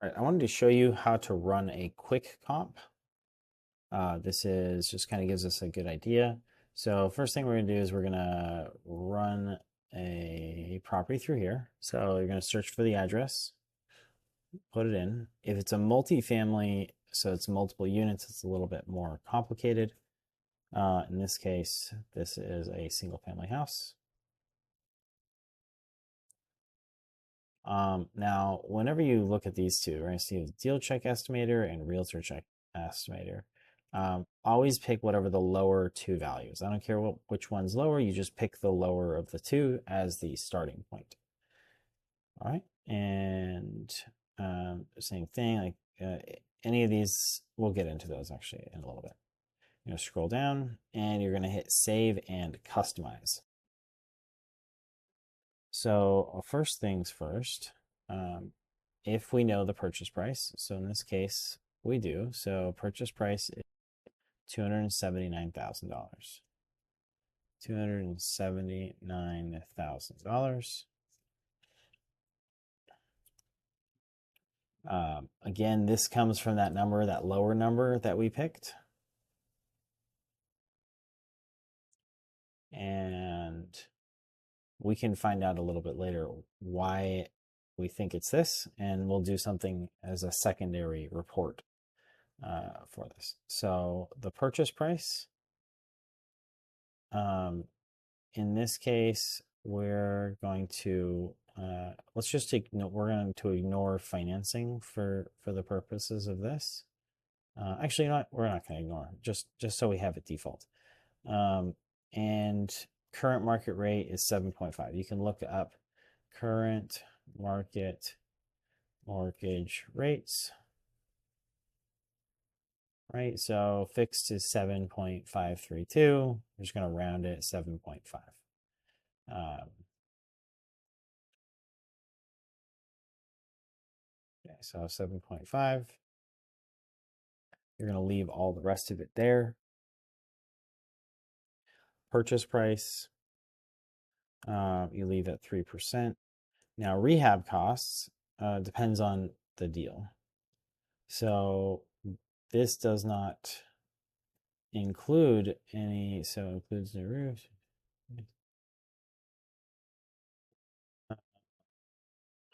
All right, I wanted to show you how to run a quick comp. This is just kind of gives us a good idea. So first thing we're going to do is we're going to run a property through here. So you're going to search for the address, put it in. If it's a multifamily, so it's multiple units, it's a little bit more complicated. In this case, this is a single family house. Now, whenever you look at these two, right, so you have deal check estimator and realtor check estimator. Always pick whatever the lower two values. I don't care which one's lower, you just pick the lower of the two as the starting point. All right, and same thing, like any of these, we'll get into those actually in a little bit. You're going to scroll down and you're going to hit save and customize. So first things first, if we know the purchase price, so in this case we do, so purchase price is $279,000. $279,000. Again, this comes from that number, that lower number that we picked. And we can find out a little bit later why we think it's this, and we'll do something as a secondary report for this. So the purchase price, in this case, we're going to let's just ignore, we're going to ignore financing for the purposes of this. Actually, we're not going to ignore, just so we have it default. And current market rate is 7.5. You can look up current market mortgage rates. Right, so fixed is 7.532. We're just going to round it 7.5. Okay, so 7.5. You're going to leave all the rest of it there. Purchase price, you leave at 3%. Now, rehab costs depends on the deal. So this does not include any, so includes the roof.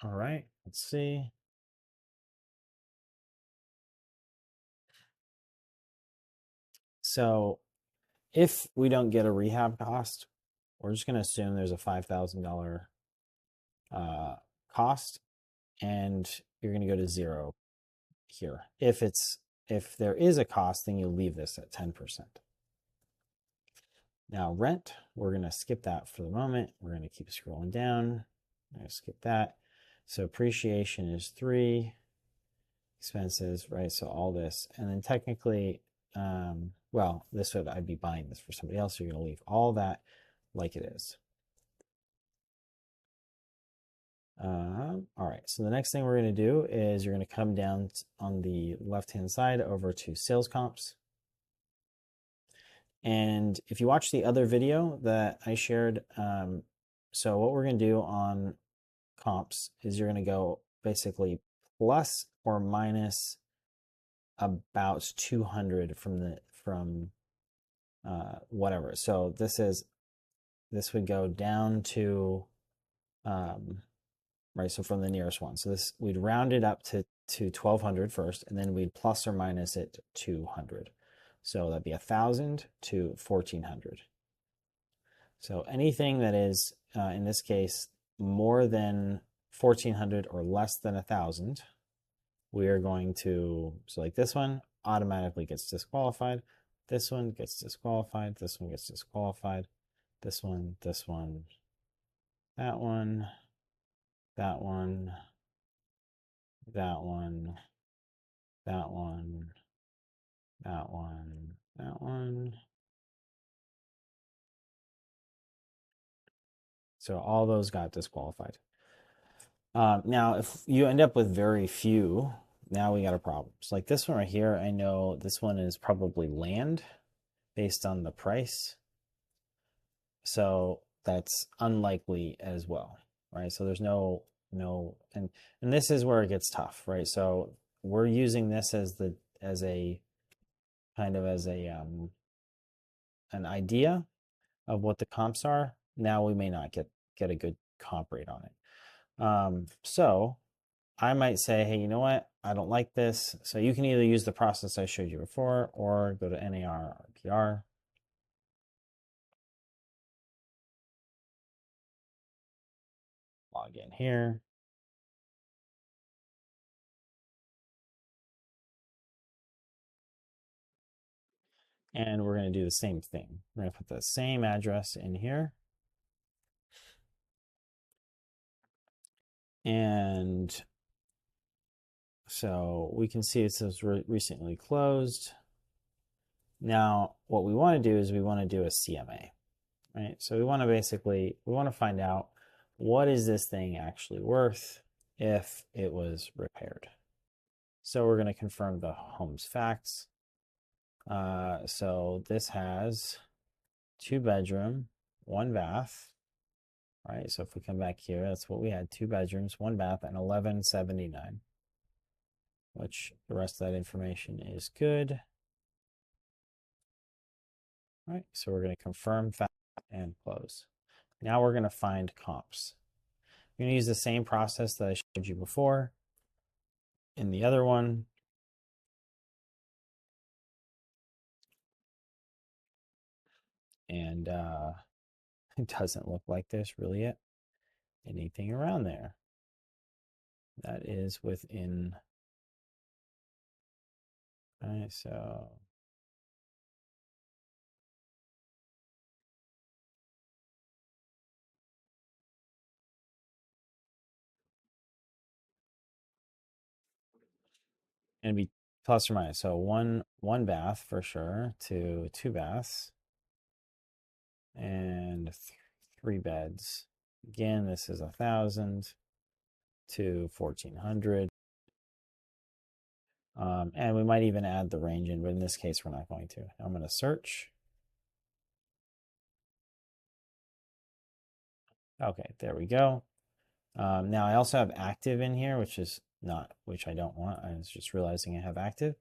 All right, let's see. So if we don't get a rehab cost, we're just going to assume there's a $5,000 cost, and you're going to go to 0 here. If there is a cost, then you leave this at 10%. Now rent, we're going to skip that for the moment. We're going to keep scrolling down. I'm going to skip that. So appreciation is 3. Expenses, right? So all this, and then technically, well, I'd be buying this for somebody else. So you're going to leave all that like it is. All right, so the next thing we're going to do is you're going to come down on the left-hand side over to sales comps. And if you watch the other video that I shared, so what we're going to do on comps is you're going to go basically plus or minus about 200 from whatever. So this would go down to right, so from the nearest one. So this, we'd round it up to 1200 first, and then we'd plus or minus it 200. So that'd be 1000 to 1400. So anything that is in this case more than 1400 or less than 1000, we are going to, so like this one automatically gets disqualified. This one gets disqualified. This one gets disqualified. This one, that one, that one, that one, that one, that one, that one. So all those got disqualified. Now, if you end up with very few, now we got a problem. So like this one right here, I know this one is probably land based on the price. So that's unlikely as well, right? So there's no no, and this is where it gets tough, right? So we're using this as a kind of as a an idea of what the comps are. Now we may not get a good comp rate on it. So I might say, hey, you know what? I don't like this. So you can either use the process I showed you before or go to NAR RPR. Log in here. And we're going to do the same thing. We're going to put the same address in here. And so we can see it says recently closed. Now, what we want to do is we want to do a CMA, right? So we want to find out what is this thing actually worth if it was repaired. So we're going to confirm the home's facts. So this has 2-bedroom, 1 bath, right? So if we come back here, that's what we had: 2 bedrooms, 1 bath, and 1179, which the rest of that information is good. All right, so we're going to confirm fact and close. Now we're going to find comps. We're going to use the same process that I showed you before in the other one. And it doesn't look like there's really anything around there that is within. All right, so and be plus or minus. So one bath for sure to 2 baths and 3 beds. Again, this is 1,000 to 1,400. And we might even add the range in, but in this case, we're not going to. I'm going to search. Okay, there we go. Now I also have active in here, which I don't want. I was just realizing I have active.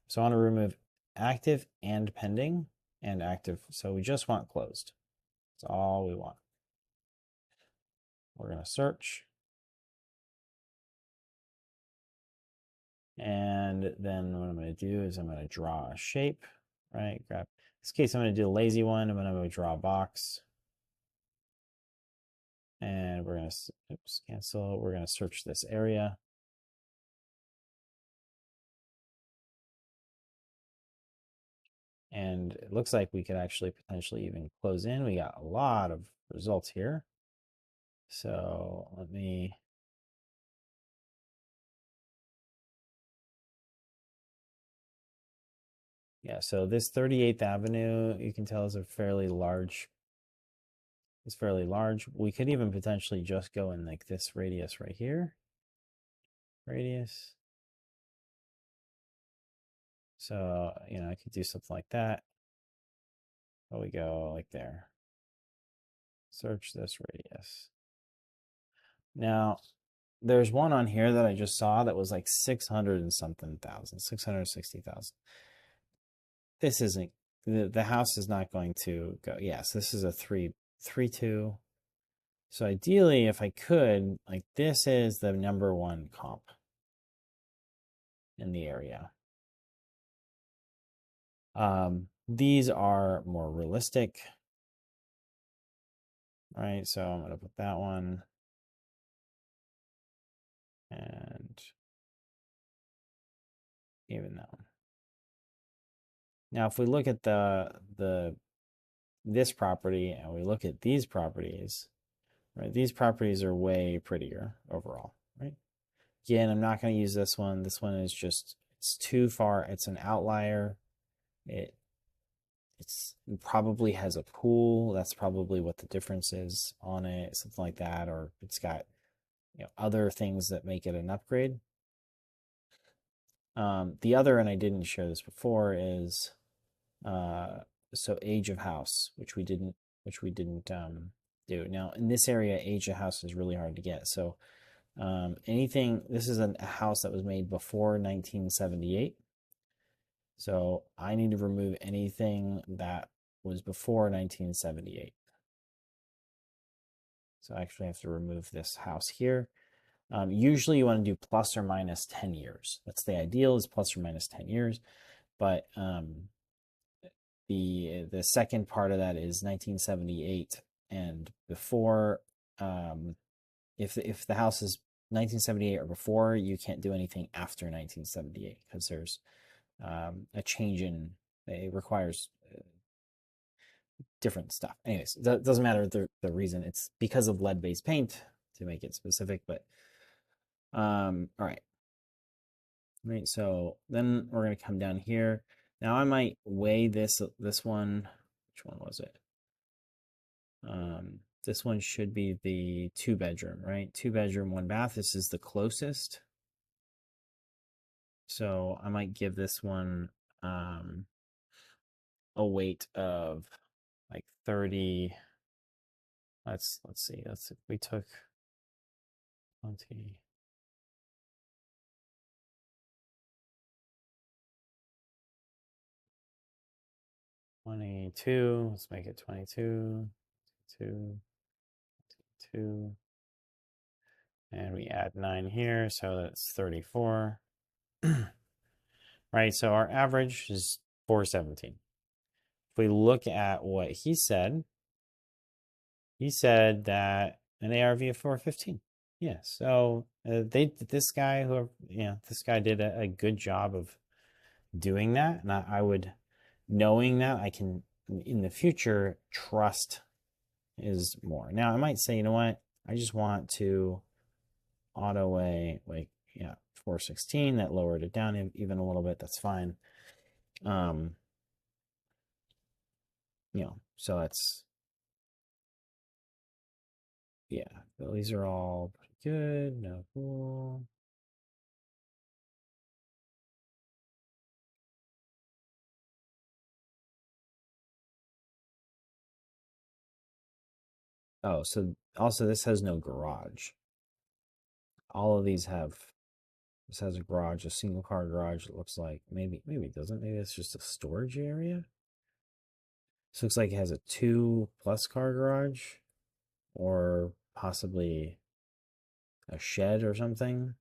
So I want to remove active and pending and active. So we just want closed. That's all we want. We're going to search. And then what I'm going to do is I'm going to draw a shape, right? In this case, I'm going to do a lazy one. I'm going to draw a box. And we're going to, cancel. We're going to search this area. And it looks like we could actually potentially even close in. We got a lot of results here. So let me, yeah, so this 38th Avenue, you can tell is fairly large. It's fairly large. We could even potentially just go in like this radius right here. Radius. So, I could do something like that. There we go, like there. Search this radius. Now, there's one on here that I just saw that was like 600 and something thousand, 660,000. This isn't, the house is not going to go. Yes, this is a 3.2. So ideally, if I could, like this is the #1 comp in the area. These are more realistic. All right, so I'm going to put that one. And even that one. Now, if we look at this property and we look at these properties, right? These properties are way prettier overall, right? Again, I'm not going to use this one. This one is just, it's too far. It's an outlier. It probably has a pool. That's probably what the difference is on it, something like that. Or it's got other things that make it an upgrade. The other, and I didn't show this before, is so age of house, which we didn't do. Now in this area, age of house is really hard to get. So Anything, this is a house that was made before 1978. So I need to remove anything that was before 1978. So I actually have to remove this house here. Usually you want to do plus or minus 10 years. That's the ideal, is plus or minus 10 years. But the second part of that is 1978 and before. If the house is 1978 or before, you can't do anything after 1978 because there's a change in, it requires different stuff. Anyways, that doesn't matter the reason. It's because of lead-based paint, to make it specific. But all right. Right, so then we're going to come down here. Now I might weigh this one. Which one was it? This one should be the 2-bedroom, right? 2-bedroom, 1 bath. This is the closest. So I might give this one a weight of like 30. Let's see. If we took 20. 22. Let's make it 22. 22. 22. And we add 9 here, so that's 34. Right, so our average is 417. If we look at what he said that an ARV of 415. Yeah, so this guy did a good job of doing that, and I would, knowing that, I can in the future trust is more. Now I might say, you know what, I just want to auto weigh, like, yeah, 416. That lowered it down even a little bit. That's fine. So that's, yeah, these are all pretty good. No, cool. Oh, so also this has no garage. All of these have, this has a garage, a single car garage. It looks like maybe it doesn't. Maybe it's just a storage area. This looks like it has a 2+ car garage, or possibly a shed or something.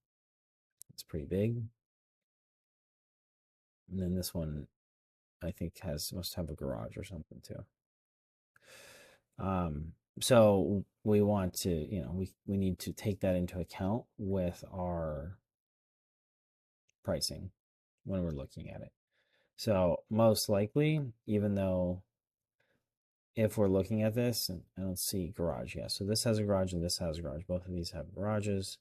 It's pretty big. And then this one, I think, must have a garage or something too. So we want to, we need to take that into account with our pricing when we're looking at it. So most likely, even though if we're looking at this, and I don't see garage, yeah. So this has a garage and this has a garage. Both of these have garages.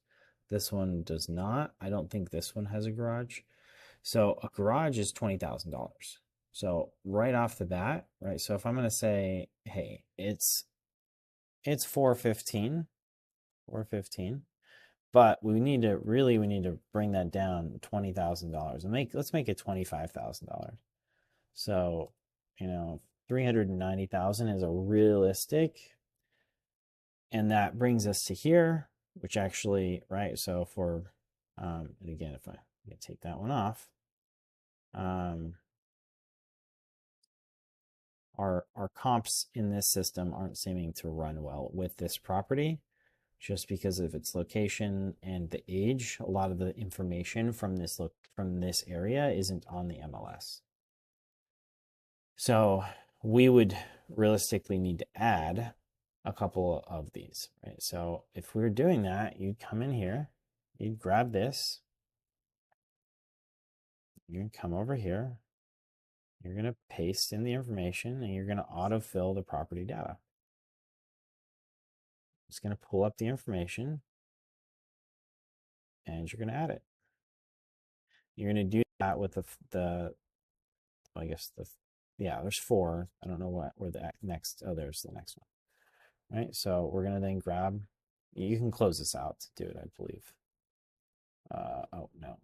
This one does not. I don't think this one has a garage. So a garage is $20,000. So right off the bat, right? So if I'm going to say, hey, it's 415, but we need to bring that down $20,000 and let's make it $25,000. So, 390,000 is a realistic, and that brings us to here, which actually, right? So and again, if I take that one off, our comps in this system aren't seeming to run well with this property, just because of its location and the age. A lot of the information from this area isn't on the MLS. So we would realistically need to add a couple of these, right? So if we were doing that, you'd come in here, you'd grab this, you'd come over here, you're going to paste in the information, and you're going to autofill the property data. It's going to pull up the information, and you're going to add it. You're going to do that with I guess yeah, there's 4. I don't know where the next, oh, there's the next one, right? So we're going to then grab, you can close this out to do it, I believe. Oh, no,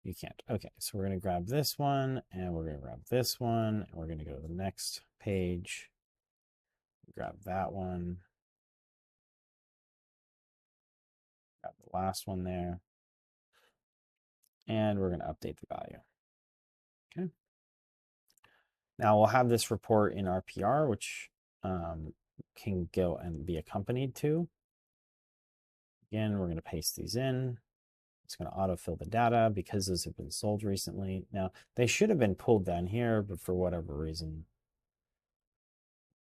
you can't. Okay, so we're going to grab this one, and we're going to grab this one, and we're going to go to the next page, grab that one. the last one there. And we're going to update the value. Okay. Now we'll have this report in RPR, which can go and be accompanied to. Again, we're going to paste these in. It's going to autofill the data because those have been sold recently. Now, they should have been pulled down here, but for whatever reason,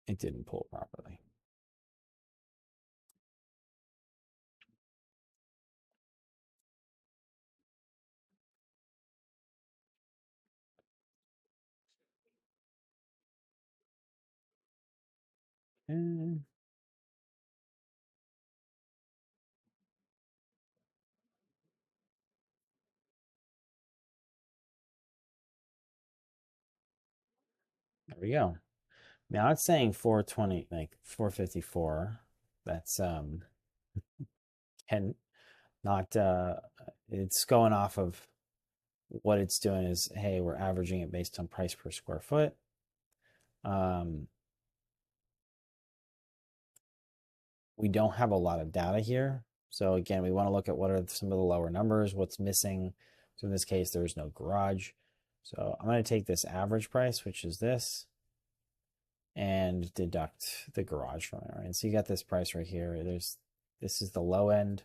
it didn't pull properly. And there we go. Now it's saying 420, like 454. That's and not it's going off of what it's doing is, hey, we're averaging it based on price per square foot. We don't have a lot of data here. So again, we want to look at what are some of the lower numbers, what's missing. So in this case, there's no garage. So I'm going to take this average price, which is this, and deduct the garage from it. Right? And so you got this price right here. This is the low end.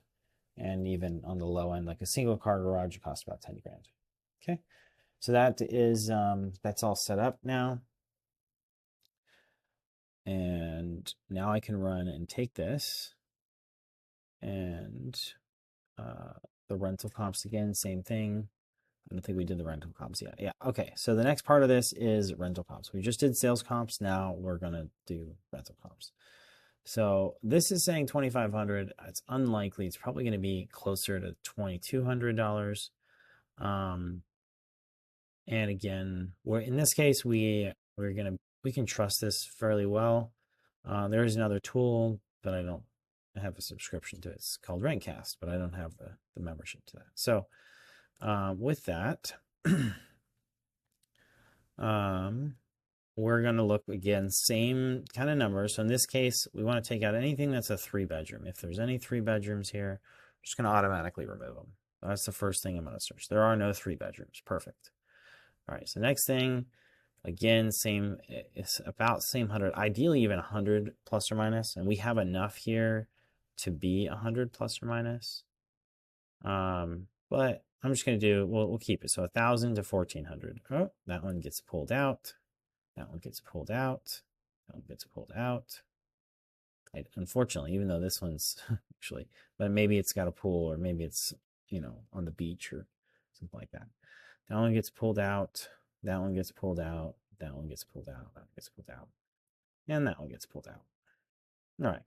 And even on the low end, like a single car garage, it costs about 10 grand. Okay. So that is, that's all set up now. And now I can run and take this and the rental comps again, same thing. I don't think we did the rental comps yet. Yeah, okay. So the next part of this is rental comps. We just did sales comps. Now we're going to do rental comps. So this is saying 2,500. It's unlikely. It's probably going to be closer to $2,200. And again, in this case, we can trust this fairly well. There is another tool, but I don't have a subscription to it. It's called Rentcast, but I don't have the membership to that. So with that, we're going to look again, same kind of numbers. So in this case, we want to take out anything that's a 3-bedroom. If there's any 3 bedrooms here, I'm just going to automatically remove them. That's the first thing I'm going to search. There are no 3 bedrooms. Perfect. All right. So next thing, again, same, it's about same 100, ideally even 100 plus or minus. And we have enough here to be 100 plus or minus. But I'm just going to do, we'll keep it. So 1,000 to 1,400. Oh, that one gets pulled out. That one gets pulled out. That one gets pulled out. Unfortunately, even though this one's actually, but maybe it's got a pool or maybe it's, on the beach or something like that. That one gets pulled out. That one gets pulled out. That one gets pulled out. That one gets pulled out. And that one gets pulled out. All right.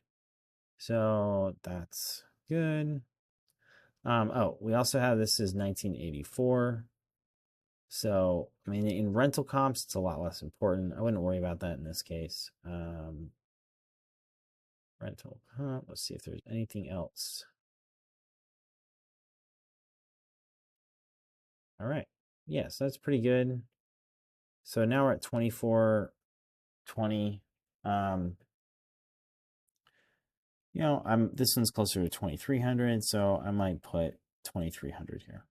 So that's good. Oh, we also have this is 1984. So, I mean, in rental comps, it's a lot less important. I wouldn't worry about that in this case. Rental comp, let's see if there's anything else. All right. Yes, that's pretty good. So now we're at 2420. This one's closer to 2,300, so I might put 2,300 here.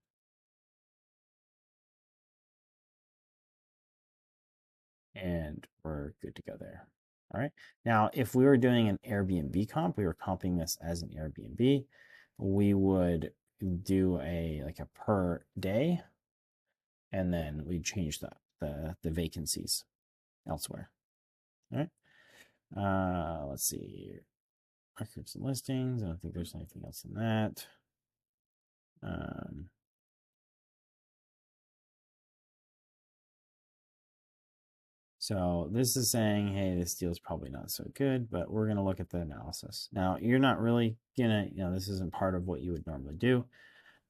And we're good to go there. All right. Now, if we were doing an Airbnb comp, we were comping this as an Airbnb, we would do a per day, and then we change the vacancies elsewhere. All right. Let's see. Records and listings. I don't think there's anything else in that. So this is saying, hey, this deal is probably not so good, but we're going to look at the analysis. Now, you're not really going to, this isn't part of what you would normally do,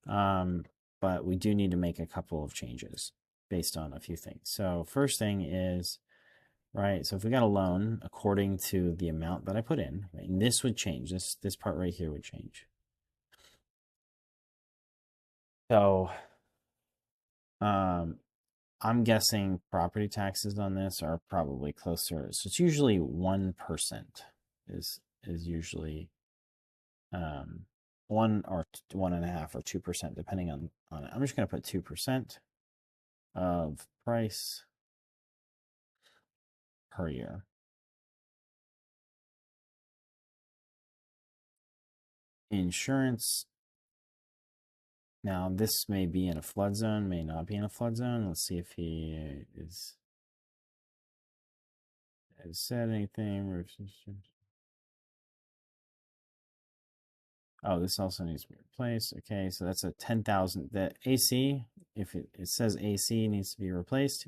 but we do need to make a couple of changes based on a few things. So first thing is, right, so if we got a loan according to the amount that I put in, right, and this would change. This part right here would change. So I'm guessing property taxes on this are probably closer. So it's usually 1% is usually, 1 or 1.5 or 2%, depending on it. I'm just going to put 2% of price per year. Insurance. Now, this may be in a flood zone, may not be in a flood zone. Let's see if he has said anything. Oh, this also needs to be replaced. Okay, so that's a 10,000. The AC, if it says AC needs to be replaced,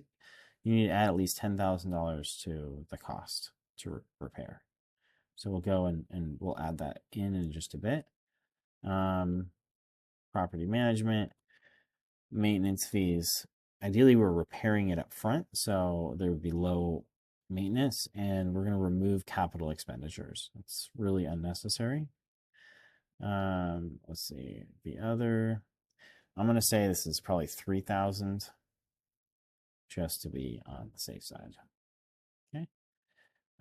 you need to add at least $10,000 to the cost to repair. So we'll go and we'll add that in just a bit. Property management, maintenance fees. Ideally, we're repairing it up front, so there would be low maintenance, and we're going to remove capital expenditures. It's really unnecessary. Let's see, the other, I'm going to say this is probably 3,000 just to be on the safe side. Okay.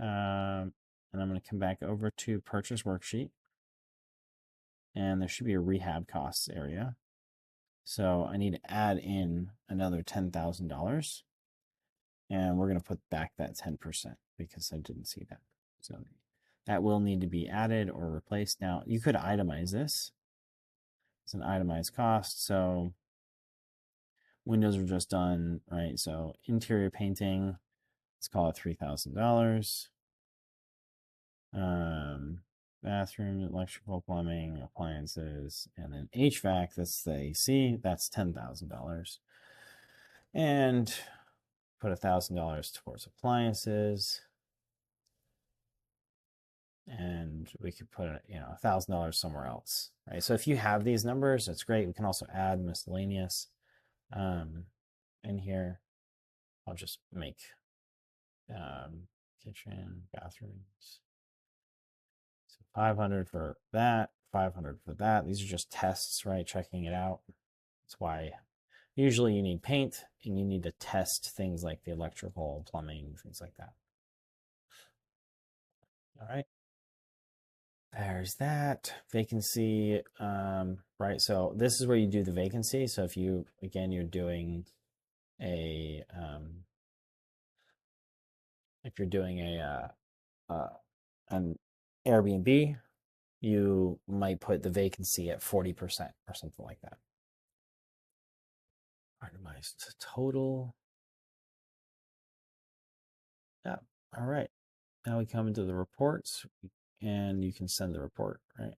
And I'm going to come back over to purchase worksheet, and there should be a rehab costs area. So I need to add in another $10,000, and we're going to put back that 10% because I didn't see that. So that will need to be added or replaced. Now, you could itemize this. It's an itemized cost. So windows are just done, right? So interior painting, let's call it $3,000. Bathroom, electrical, plumbing, appliances, and then HVAC, that's the AC, that's $10,000. And put $1,000 towards appliances. And we could put $1,000 somewhere else, right? So if you have these numbers, that's great. We can also add miscellaneous in here. I'll just make kitchen, bathrooms. So 500 for that, 500 for that. These are just tests, right? Checking it out. That's why usually you need paint and you need to test things like the electrical, plumbing, things like that. All right. There's that vacancy, right? So this is where you do the vacancy. So if you, again, you're doing if you're doing an Airbnb, you might put the vacancy at 40% or something like that. Itemized total. Yeah. All right. Now we come into the reports, and you can send the report, right?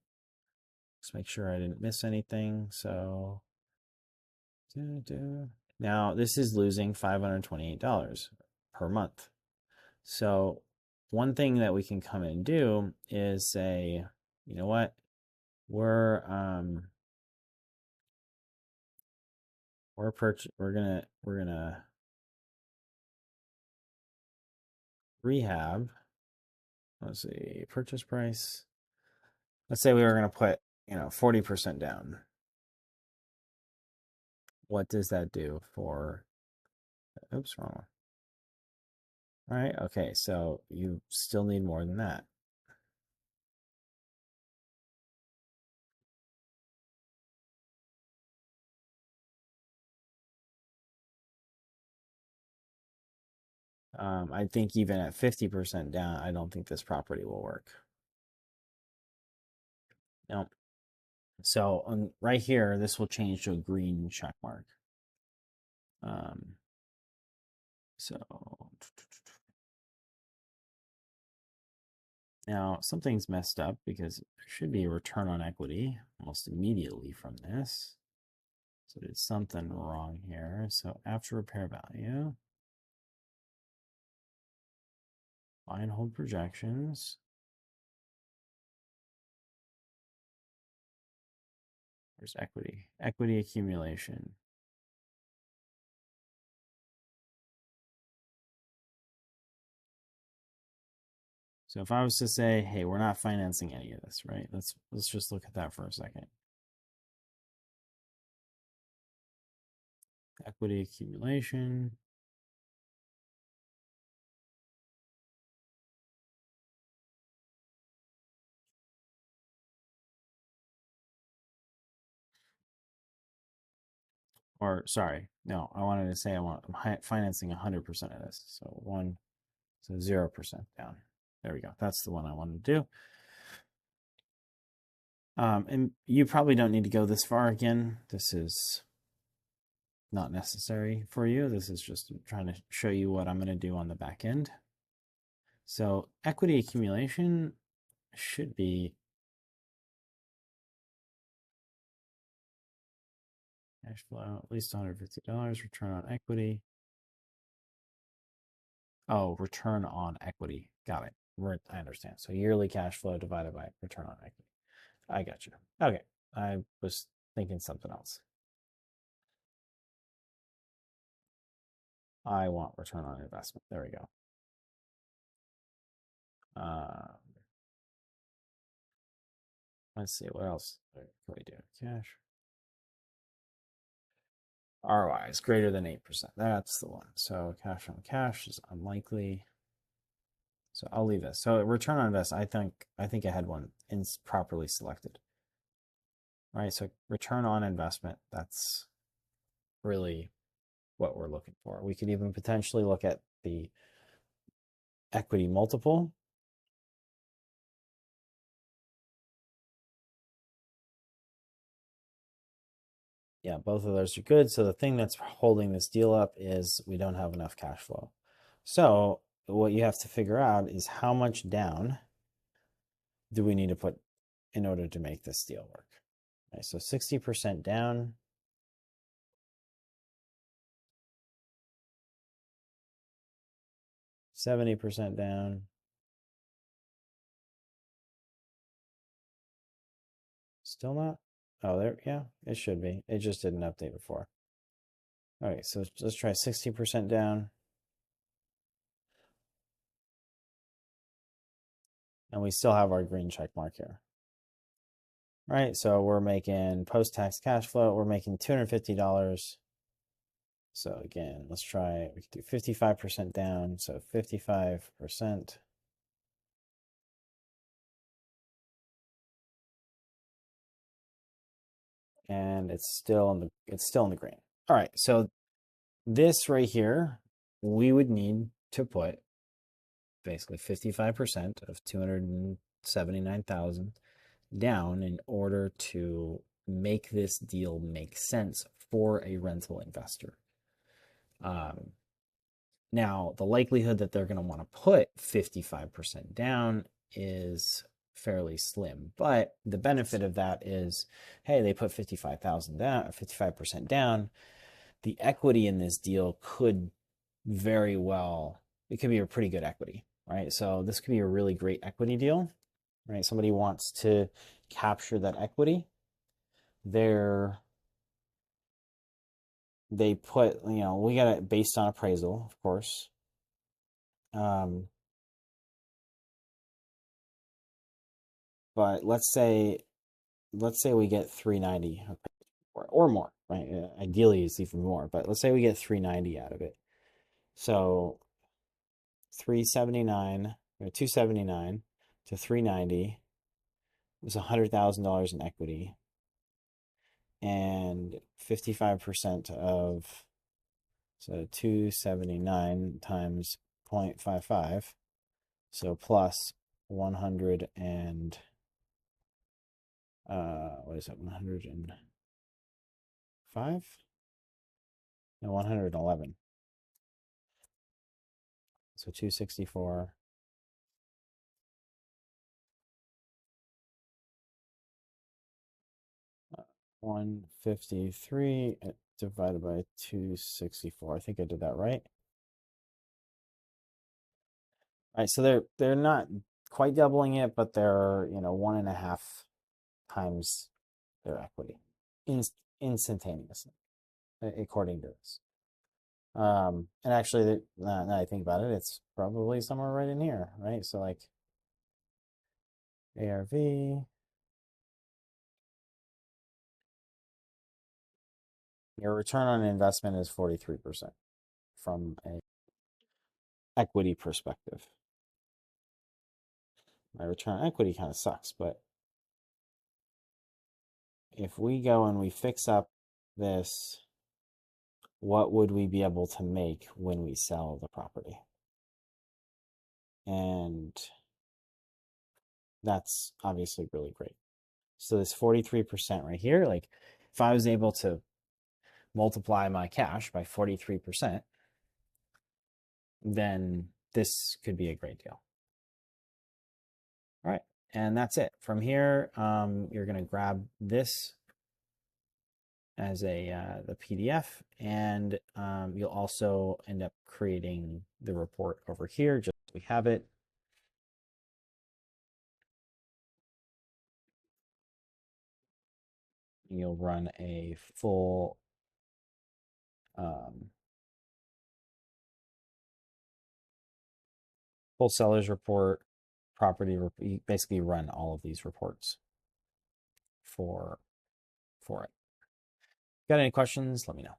Just make sure I didn't miss anything. So now this is losing $528 per month. So one thing that we can come and do is say, you know what, we're gonna rehab. Let's see, purchase price. Let's say we were gonna put 40% down. What does that do for? Oops, wrong one. All right, okay, so you still need more than that. I think even at 50% down, I don't think this property will work. No. So right here, this will change to a green check mark. So now something's messed up because there should be a return on equity almost immediately from this. So there's something wrong here. So after repair value, buy and hold projections. There's equity, equity accumulation. So if I was to say, hey, we're not financing any of this, right? Let's just look at that for a second. Equity accumulation. Or sorry, no, I wanted to say I'm financing 100% of this. So 0% down. There we go. That's the one I wanted to do. And you probably don't need to go this far again. This is not necessary for you. This is just trying to show you what I'm going to do on the back end. So equity accumulation should be cash flow, at least $150, return on equity. Oh, return on equity. Got it. I understand. So yearly cash flow divided by return on equity. I got you. Okay. I was thinking something else. I want return on investment. There we go. Let's see, what else can we do? Cash. ROI is greater than 8%. That's the one. So cash on cash is unlikely. So I'll leave this. So return on invest, I think I had one properly selected. All right, so return on investment, that's really what we're looking for. We could even potentially look at the equity multiple. Yeah, both of those are good. So the thing that's holding this deal up is we don't have enough cash flow. So what you have to figure out is how much down do we need to put in order to make this deal work? Okay, so 60% down. $70 down. Still not? Oh, there, yeah, it should be. It just didn't update before. All right, so let's try 60% down. And we still have our green check mark here. All right, so we're making post-tax cash flow. We're making $250. So again, let's try, we can do 55% down. So 55%. And it's still in the green. All right, so this right here, we would need to put basically 55% of 279,000 down in order to make this deal make sense for a rental investor. Now, the likelihood that they're going to want to put 55% down is fairly slim, but the benefit of that is, hey, they put 55,000 down, 55% down. The equity in this deal could very well, it could be a pretty good equity, right? So this could be a really great equity deal, right? Somebody wants to capture that equity. They put, we got it based on appraisal, of course. But let's say we get 390 or more, right? Ideally, it's even more, but let's say we get 390 out of it. So 379 or 279 to 390 was $100,000 in equity, and 55% of, so 279 times 0.55, so plus 100 and what is that, 105 and 111, so 264. 153 divided by 264. I think I did that right. All right, so they're not quite doubling it, but they're 1.5 times their equity instantaneously, according to this. And actually, now I think about it, it's probably somewhere right in here, right? So like ARV, your return on investment is 43% from a equity perspective. My return on equity kind of sucks, but if we go and we fix up this what would we be able to make when we sell the property? And that's obviously really great. So this 43% right here, like if I was able to multiply my cash by 43%, then this could be a great deal. All right, and that's it. From here, you're going to grab this as the PDF, and you'll also end up creating the report over here, just so we have it. You'll run a full full seller's report, you basically run all of these reports for it. Got any questions? Let me know.